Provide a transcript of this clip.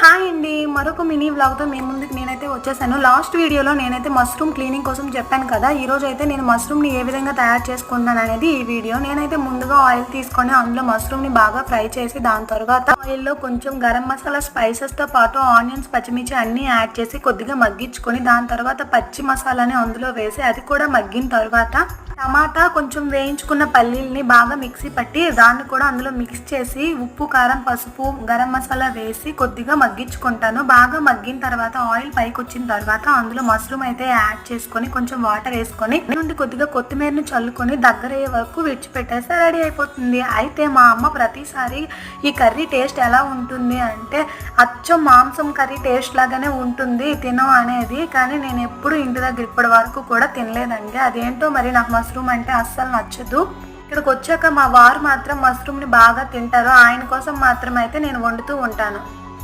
Hi అండి, మరొక mini వ్లాగ్తో మీ ముందుకు నేనైతే వచ్చేసాను. లాస్ట్ వీడియోలో నేనైతే మష్రూమ్ క్లీనింగ్ కోసం చెప్పాను కదా. ఈరోజు అయితే నేను మష్రూమ్ని ఏ విధంగా తయారు చేసుకుంటాను అనేది ఈ వీడియో. నేనైతే ముందుగా ఆయిల్ తీసుకొని అందులో మష్రూమ్ని బాగా ఫ్రై చేసి దాని తర్వాత ఆయిల్లో కొంచెం గరం మసాలా స్పైసెస్తో పాటు ఆనియన్స్, పచ్చిమిర్చి అన్నీ యాడ్ చేసి కొద్దిగా మగ్గించుకొని దాని తర్వాత పచ్చి మసాలాని అందులో వేసి అది కూడా మగ్గిన తర్వాత టమాటా, కొంచెం వేయించుకున్న పల్లీల్ని బాగా మిక్సీ పట్టి దాన్ని కూడా అందులో మిక్స్ చేసి ఉప్పు, కారం, పసుపు, గరం మసాలా వేసి కొద్దిగా మగ్గించుకుంటాను. బాగా మగ్గిన తర్వాత ఆయిల్ పైకి వచ్చిన తర్వాత అందులో మష్రూమ్ అయితే యాడ్ చేసుకొని కొంచెం వాటర్ వేసుకొని నుండి కొద్దిగా కొత్తిమీరని చల్లుకొని దగ్గర అయ్యే వరకు విడిచిపెట్టేస్తే రెడీ అయిపోతుంది. అయితే మా అమ్మ ప్రతిసారి ఈ కర్రీ టేస్ట్ ఎలా ఉంటుంది అంటే అచ్చం మాంసం కర్రీ టేస్ట్ లాగానే ఉంటుంది తినం అనేది, కానీ నేను ఎప్పుడు ఇంటి దగ్గర ఇప్పటి వరకు కూడా తినలేదండి. అదేంటో మరి నాకు మష్రూమ్ అంటే అస్సలు నచ్చదు. ఇక్కడికి వచ్చాక మా వారు మాత్రం మష్రూమ్ని బాగా తింటారు. ఆయన కోసం మాత్రం అయితే నేను వండుతూ ఉంటాను.